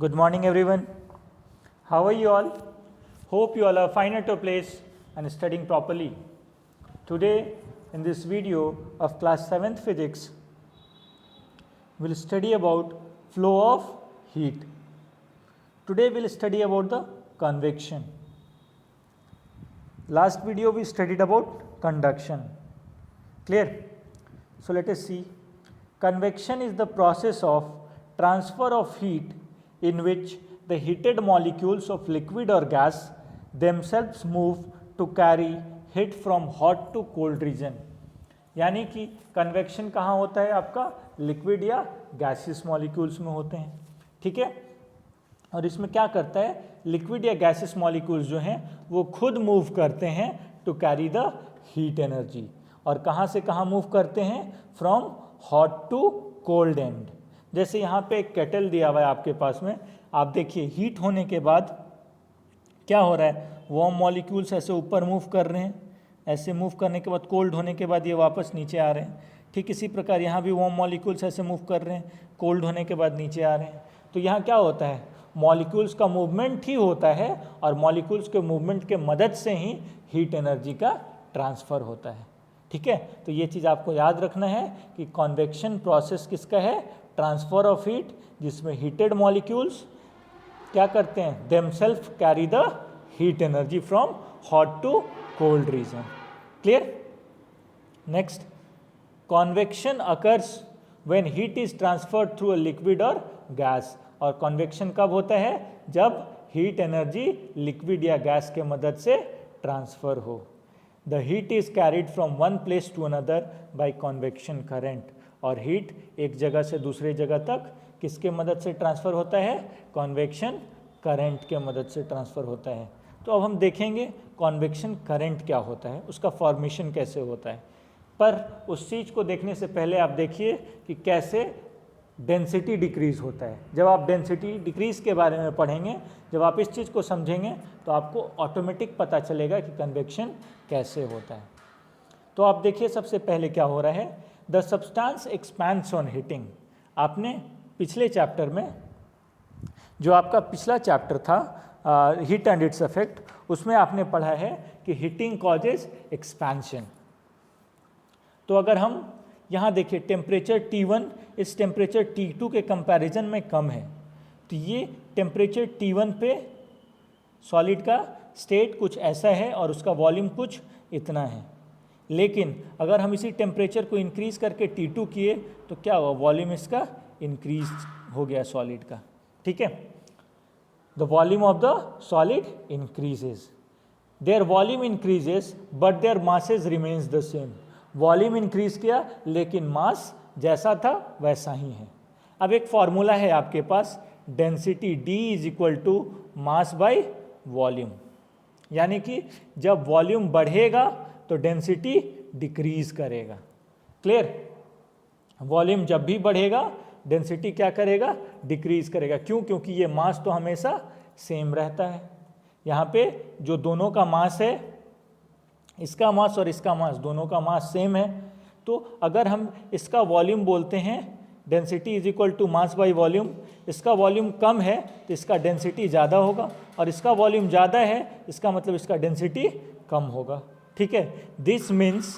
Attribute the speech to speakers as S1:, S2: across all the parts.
S1: Good morning, everyone. How are you all? Hope you all are fine at your place and studying properly. Today, in this video of class 7th physics, we'll study about flow of heat. Today, we'll study about the convection. Last video, we studied about conduction. Clear? So, let us see. Convection is the process of transfer of heat in which the heated molecules of liquid or gas themselves move to carry heat from hot to cold region. यानी कि convection कहाँ होता है आपका, liquid या gaseous molecules में होते हैं. ठीक है, और इसमें क्या करता है, लिक्विड या गैसियस मॉलिक्यूल्स जो हैं वो खुद मूव करते हैं to carry the heat energy. और कहाँ से कहाँ मूव करते हैं, from hot to cold end. जैसे यहाँ पे एक केटल दिया हुआ है आपके पास में, आप देखिए हीट होने के बाद क्या हो रहा है, वार्म मॉलिक्यूल्स ऐसे ऊपर मूव कर रहे हैं, ऐसे मूव करने के बाद कोल्ड होने के बाद ये वापस नीचे आ रहे हैं. ठीक इसी प्रकार यहाँ भी वार्म मॉलिक्यूल्स ऐसे मूव कर रहे हैं, कोल्ड होने के बाद नीचे आ रहे हैं. तो यहाँ क्या होता है, मॉलिक्यूल्स का मूवमेंट ही होता है और मॉलिक्यूल्स के मूवमेंट के मदद से ही हीट एनर्जी का ट्रांसफ़र होता है. ठीक है, तो ये चीज़ आपको याद रखना है कि कॉन्वेक्शन प्रोसेस किसका है, ट्रांसफ़र ऑफ हीट, जिसमें हीटेड मॉलिक्यूल्स क्या करते हैं, themselves carry the heat energy from hot to cold region. Clear? Next, convection occurs when heat is transferred through a liquid or gas. और कॉन्वेक्शन कब होता है, जब हीट एनर्जी लिक्विड या गैस के मदद से ट्रांसफ़र हो. The heat is carried from one place to another by convection current. और हीट एक जगह से दूसरी जगह तक किसके मदद से ट्रांसफ़र होता है, कॉन्वेक्शन करंट के मदद से ट्रांसफ़र होता है. तो अब हम देखेंगे कॉन्वेक्शन करंट क्या होता है, उसका फॉर्मेशन कैसे होता है. पर उस चीज़ को देखने से पहले आप देखिए कि कैसे डेंसिटी डिक्रीज़ होता है. जब आप डेंसिटी डिक्रीज़ के बारे में पढ़ेंगे, जब आप इस चीज़ को समझेंगे तो आपको ऑटोमेटिक पता चलेगा कि कन्वेक्शन कैसे होता है. तो आप देखिए सबसे पहले क्या हो रहा है, the substance expands on heating. आपने पिछले चैप्टर में, जो आपका पिछला चैप्टर था हीट एंड इट्स इफेक्ट, उसमें आपने पढ़ा है कि हीटिंग कॉजेज एक्सपेंशन. तो अगर हम यहाँ देखिए टेम्परेचर T1 इस टेम्परेचर T2 के कंपैरिजन में कम है, तो ये टेम्परेचर T1 पे सॉलिड का स्टेट कुछ ऐसा है और उसका वॉल्यूम कुछ इतना है. लेकिन अगर हम इसी टेम्परेचर को इंक्रीज़ करके T2 किए तो क्या हुआ, वॉल्यूम इसका इंक्रीज हो गया सॉलिड का. ठीक है, the volume of the solid increases, their volume increases but their masses remains the same. Volume increase किया लेकिन मास जैसा था वैसा ही है. अब एक फॉर्मूला है आपके पास, density D is equal to mass by volume. यानी कि जब वॉल्यूम बढ़ेगा तो डेंसिटी डिक्रीज करेगा. क्लियर? वॉल्यूम जब भी बढ़ेगा डेंसिटी क्या करेगा, डिक्रीज करेगा. क्यों? क्योंकि ये मास तो हमेशा सेम रहता है. यहाँ पे जो दोनों का मास है, इसका मास और इसका मास, दोनों का मास सेम है. तो अगर हम इसका वॉल्यूम बोलते हैं density is equal to mass by volume, इसका वॉल्यूम कम है तो इसका डेंसिटी ज़्यादा होगा, और इसका वॉल्यूम ज़्यादा है इसका मतलब इसका डेंसिटी कम होगा. ठीक है, this means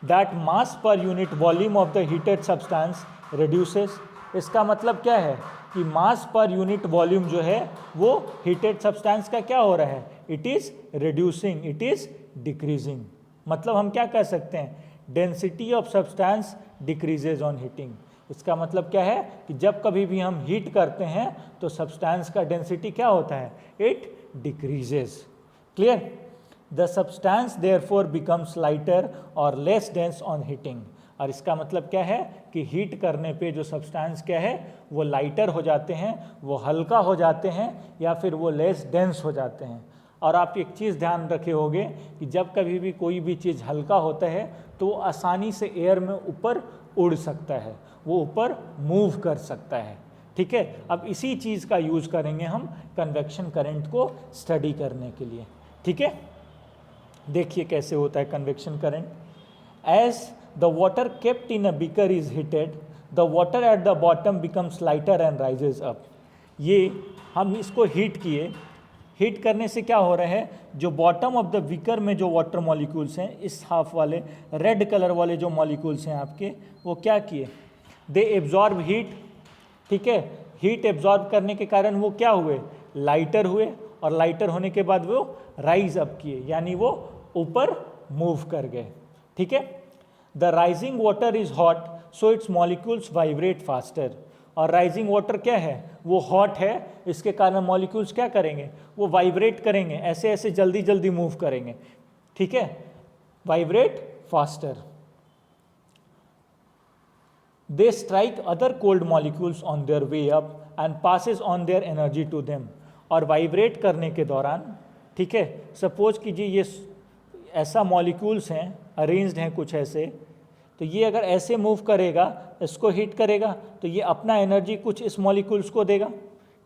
S1: that mass per unit volume of the heated substance reduces. इसका मतलब क्या है कि मास पर यूनिट वॉल्यूम जो है वो हीटेड सब्सटेंस का क्या हो रहा है, it is reducing, it is decreasing. मतलब हम क्या कह सकते हैं, density of substance decreases on heating. इसका मतलब क्या है कि जब कभी भी हम हीट करते हैं तो सब्सटेंस का डेंसिटी क्या होता है, it decreases. Clear? The substance therefore becomes lighter और लेस डेंस ऑन हीटिंग. और इसका मतलब क्या है कि हीट करने पे जो सब्सटेंस क्या है वो लाइटर हो जाते हैं, वो हल्का हो जाते हैं, या फिर वो लेस डेंस हो जाते हैं. और आप एक चीज़ ध्यान रखे होंगे कि जब कभी भी कोई भी चीज़ हल्का होता है तो वो आसानी से एयर में ऊपर उड़ सकता है, वो ऊपर मूव कर सकता है. ठीक है, अब इसी चीज़ का यूज़ करेंगे हम कन्वेक्शन करंट को स्टडी करने के लिए. ठीक है, देखिए कैसे होता है convection current. As the water kept in a beaker is heated, the water at the bottom becomes lighter and rises up. ये हम इसको हीट किए, हीट करने से क्या हो रहा है, जो बॉटम ऑफ द बीकर में जो वाटर मॉलिक्यूल्स हैं, इस हाफ वाले रेड कलर वाले जो मॉलिक्यूल्स हैं आपके, वो क्या किए, दे एब्जॉर्ब हीट, ठीक है, हीट एब्जॉर्ब करने के कारण वो क्या हुए, लाइटर हुए, और लाइटर होने के बाद वो राइज अप किए, यानी वो ऊपर मूव कर गए, ठीक है। The rising water is hot so it's molecules vibrate faster, और राइजिंग वाटर क्या है, वो हॉट है, इसके कारण मॉलिक्यूल्स क्या करेंगे, वो वाइब्रेट करेंगे, ऐसे ऐसे जल्दी जल्दी मूव करेंगे, ठीक है, vibrate faster. They strike other cold molecules on their way up and passes on their energy to them, और वाइब्रेट करने के दौरान, ठीक है, सपोज कीजिए ये ऐसा मॉलिक्यूल्स हैं, अरेंज्ड हैं कुछ ऐसे, तो ये अगर ऐसे मूव करेगा, इसको हीट करेगा, तो ये अपना एनर्जी कुछ इस मॉलिक्यूल्स को देगा,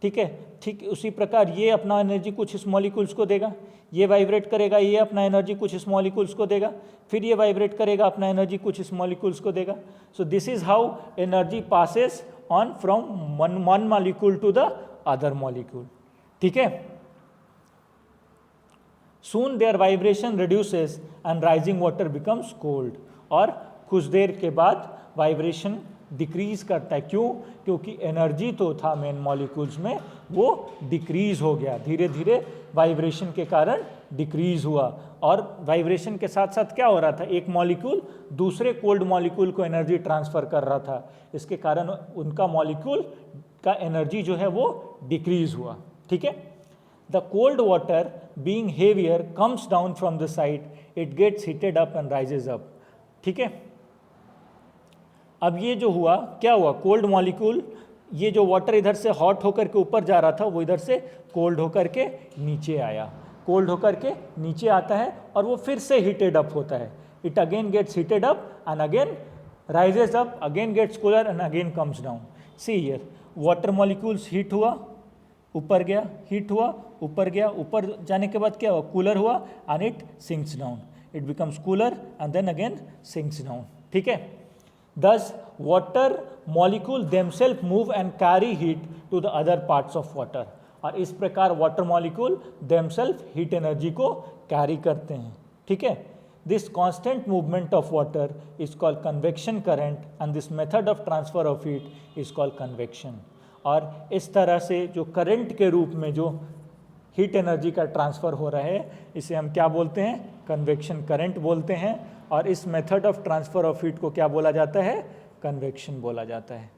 S1: ठीक है, ठीक उसी प्रकार ये अपना एनर्जी कुछ इस मॉलिक्यूल्स को देगा, ये वाइब्रेट करेगा, ये अपना एनर्जी कुछ इस मॉलिक्यूल्स को देगा, फिर ये वाइब्रेट करेगा, अपना एनर्जी कुछ इस मॉलिक्यूल्स को देगा। So this is how energy passes on from one molecule to the other molecule, ठीक है। Soon their vibration reduces and rising water becomes cold, और कुछ देर के बाद वाइब्रेशन डिक्रीज करता है, क्यों, क्योंकि एनर्जी तो था मेन मॉलिक्यूल्स में, वो डिक्रीज हो गया, धीरे धीरे वाइब्रेशन के कारण डिक्रीज हुआ, और वाइब्रेशन के साथ साथ क्या हो रहा था, एक मॉलिक्यूल दूसरे कोल्ड मॉलिक्यूल को एनर्जी ट्रांसफर कर रहा था, इसके कारण उनका मॉलिक्यूल का एनर्जी जो है वो डिक्रीज हुआ, ठीक है। The cold water being heavier comes down from the side, it gets heated up and rises up, ठीक है। अब ये जो हुआ, क्या हुआ, कोल्ड मॉलिक्यूल, ये जो वाटर इधर से हॉट होकर के ऊपर जा रहा था, वो इधर से कोल्ड होकर के नीचे आया, कोल्ड होकर के नीचे आता है, और वो फिर से हीटेड अप होता है, it again gets heated up and again rises up, again gets cooler and again comes down. See here, water molecules heat हुआ, ऊपर गया, हीट हुआ, ऊपर गया, ऊपर जाने के बाद क्या हुआ, कूलर हुआ, and it sinks down, it becomes cooler and then again sinks down, ठीक है। Thus, water molecule themselves move and carry heat to the other parts of water, और इस प्रकार water molecule themselves heat energy को carry करते हैं, ठीक है। This constant movement of water is called convection current and this method of transfer of heat is called convection, और इस तरह से जो करंट के रूप में जो हीट एनर्जी का ट्रांसफ़र हो रहा है, इसे हम क्या बोलते हैं, कन्वेक्शन करंट बोलते हैं, और इस method of transfer of heat को क्या बोला जाता है, कन्वेक्शन बोला जाता है,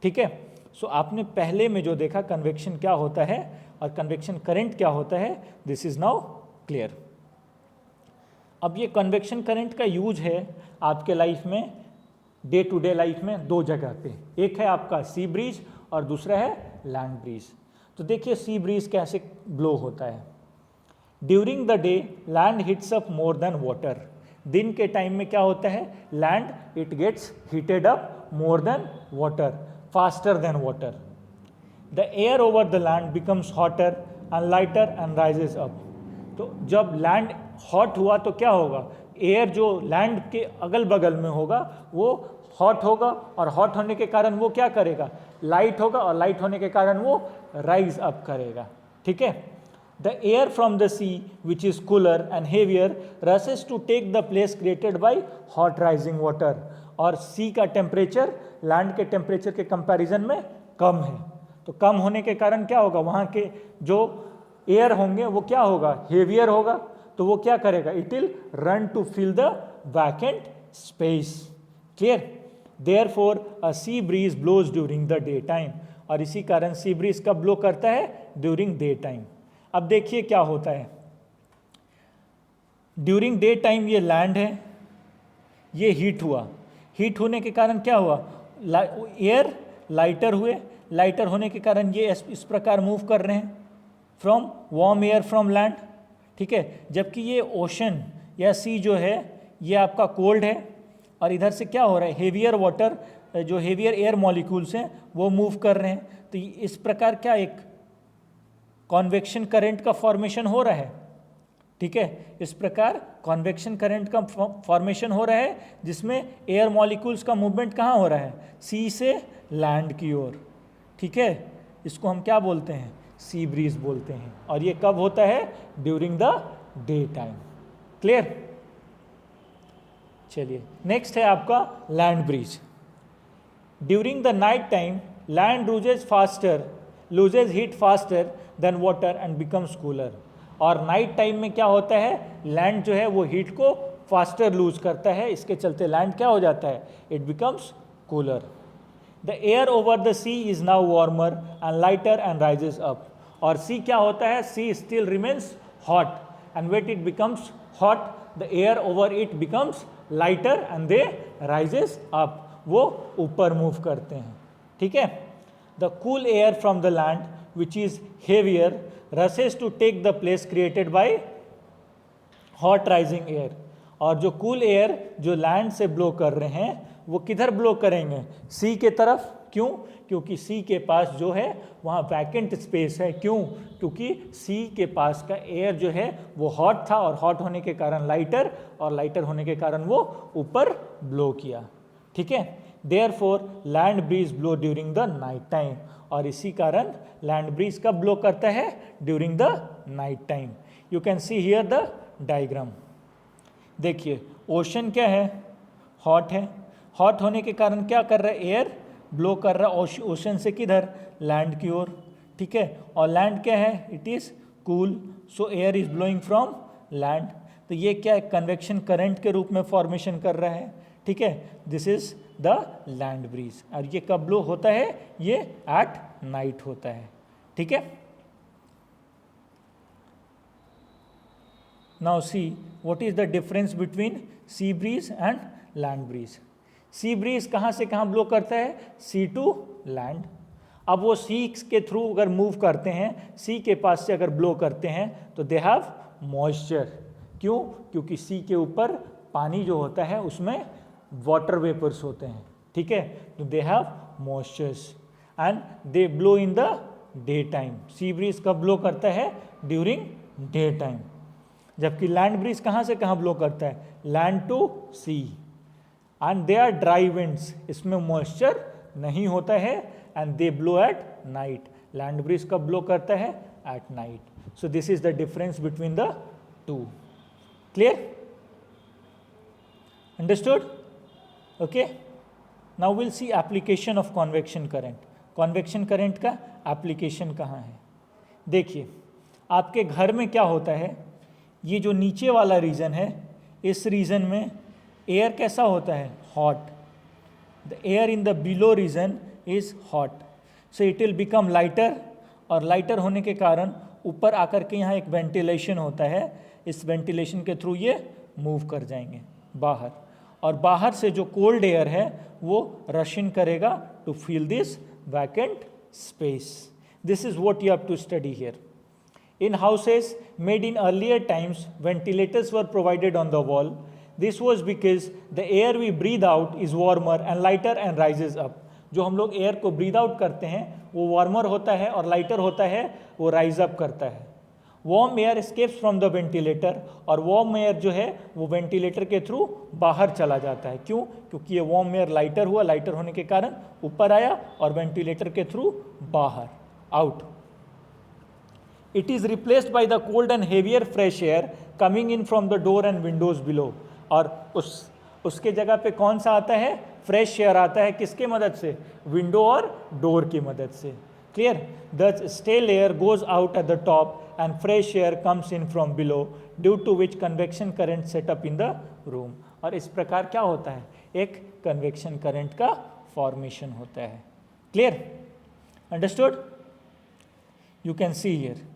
S1: ठीक है। सो आपने पहले में जो देखा कन्वेक्शन क्या होता है और कन्वेक्शन करंट क्या होता है, दिस इज नाउ क्लियर। अब ये कन्वेक्शन करंट का यूज है आपके लाइफ में, डे टू डे लाइफ में, दो जगह पे, एक है आपका सी ब्रीज और दूसरा है लैंड ब्रीज। तो देखिए सी ब्रीज कैसे ब्लो होता है। During the day land heats up more than water, दिन के टाइम में क्या होता है, land it gets heated up more than water, faster than water. The air over the land becomes hotter and lighter and rises up. तो जब land hot हुआ तो क्या होगा, एयर जो लैंड के अगल बगल में होगा वो हॉट होगा, और हॉट होने के कारण वो क्या करेगा, लाइट होगा, और लाइट होने के कारण वो राइज अप करेगा, ठीक है। The air from the sea which is cooler and heavier rushes to take the place created by hot rising water, और सी का टेम्परेचर लैंड के टेम्परेचर के कंपैरिजन में कम है, तो कम होने के कारण क्या होगा, वहाँ के जो एयर होंगे वो क्या होगा, हेवियर होगा, तो वो क्या करेगा, it will run to fill the vacant space, clear. Therefore a sea breeze blows during the day time, और इसी कारण सी ब्रीज कब ब्लो करता है, ड्यूरिंग डे टाइम। अब देखिए क्या होता है, ड्यूरिंग डे टाइम ये लैंड है, ये हीट हुआ, हीट होने के कारण क्या हुआ, एयर लाइटर हुए, लाइटर होने के कारण ये इस प्रकार मूव कर रहे हैं from warm air from land, ठीक है। जबकि ये ओशन या सी जो है ये आपका कोल्ड है, और इधर से क्या हो रहा है, हेवियर वाटर, जो हेवियर एयर मॉलिक्यूल्स हैं वो मूव कर रहे हैं, तो इस प्रकार क्या एक कॉन्वेक्शन करंट का फॉर्मेशन हो रहा है, ठीक है। इस प्रकार कॉन्वेक्शन करंट का फॉर्मेशन हो रहा है जिसमें एयर मॉलिक्यूल्स का मूवमेंट कहाँ हो रहा है, सी से लैंड की ओर, ठीक है। इसको हम क्या बोलते हैं, सी ब्रीज बोलते हैं। और ये कब होता है, during the day time. Clear. चलिए नेक्स्ट है आपका land breeze. During the night time land loses heat faster than water and becomes cooler. और नाइट टाइम में क्या होता है, लैंड जो है वो हीट को फास्टर लूज करता है, इसके चलते लैंड क्या हो जाता है, it becomes cooler. The air over the sea is now warmer and lighter and rises up. और सी क्या होता है, sea still remains hot and wet it becomes hot, the air over it becomes lighter and they rises up, वो ऊपर move करते हैं, ठीक है। The cool air from the land which is heavier rushes to take the place created by hot rising air. और जो cool air जो land से ब्लो कर रहे हैं वो किधर ब्लो करेंगे, सी के तरफ। क्यों, क्योंकि सी के पास जो है वहाँ वैकेंट स्पेस है। क्यों, क्योंकि सी के पास का एयर जो है वो हॉट था और हॉट होने के कारण लाइटर, और लाइटर होने के कारण वो ऊपर ब्लो किया, ठीक है। Therefore land breeze blow during the night time. और इसी कारण लैंड ब्रीज कब ब्लो करता है, during the night time. You can see here the diagram. देखिए ओशन क्या है, हॉट है, हॉट होने के कारण क्या कर रहा है, एयर ब्लो कर रहा है ओशन से किधर, लैंड की ओर, ठीक है। और लैंड क्या है, it is cool, so air is blowing from land. तो ये क्या है, कन्वेक्शन करंट के रूप में फॉर्मेशन कर रहा है, ठीक है। This is the land breeze. और ये कब ब्लो होता है, ये एट नाइट होता है, ठीक है। Now see what is the difference between sea breeze and land breeze. Sea breeze कहाँ से कहाँ ब्लो करता है, सी टू लैंड। अब वो सी के थ्रू अगर मूव करते हैं, सी के पास से अगर ब्लो करते हैं तो दे हैव मॉइस्चर। क्यों, क्योंकि सी के ऊपर पानी जो होता है उसमें वाटर वेपर्स होते हैं, ठीक है। तो they have moistures and they blow in the day time. Sea breeze कब ब्लो करता है, ड्यूरिंग डे टाइम। जबकि लैंड ब्रीज कहाँ से कहाँ ब्लो करता है, land to sea. And they are dry winds, इसमें मॉइस्चर नहीं होता है, and they blow at night. Land breeze कब ब्लो करता है, at night. So this is the difference between the two. Clear, understood, okay. Now will see application of convection current. Convection current का application कहाँ है, देखिए आपके घर में क्या होता है, ये जो नीचे वाला रीजन है, इस रीजन में एयर कैसा होता है, hot. The air in the below region is hot, so it will become lighter. और लाइटर होने के कारण ऊपर आकर के यहाँ एक वेंटिलेशन होता है, इस वेंटिलेशन के थ्रू ये मूव कर जाएंगे बाहर। और बाहर से जो कोल्ड एयर है वो रश इन करेगा to fill this vacant space. This is what you have to study here. In houses made in earlier times, ventilators were provided on the wall. This was because the air we breathe out is warmer and lighter and rises up. जो हम लोग air को breathe out करते हैं वो warmer होता है और लाइटर होता है, वो राइज अप करता है। Warm air escapes from the ventilator, और वार्म एयर जो है वो वेंटिलेटर के थ्रू बाहर चला जाता है। क्यों, क्योंकि ये वार्म एयर लाइटर हुआ, लाइटर होने के कारण ऊपर आया और वेंटिलेटर के थ्रू बाहर, out. It is replaced by the cold and heavier fresh air coming in from the door and windows below. और उसके जगह पे कौन सा आता है, फ्रेश एयर आता है, किसके मदद से, विंडो और डोर की मदद से। Clear, the stale air goes out at the top and fresh air comes in from below, due to which convection current setup in the room. और इस प्रकार क्या होता है, एक कन्वेक्शन करंट का फॉर्मेशन होता है। Clear, understood, you can see here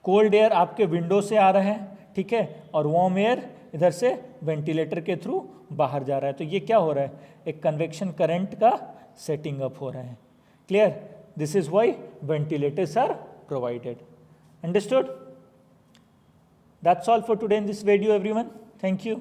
S1: cold air आपके विंडो से आ रहा है, ठीक है, और वार्म एयर इधर से वेंटिलेटर के थ्रू बाहर जा रहा है। तो ये क्या हो रहा है, एक कन्वेक्शन करंट का सेटिंग अप हो रहा है। Clear, this is why ventilators are provided. Understood, that's all for today in this video everyone, thank you.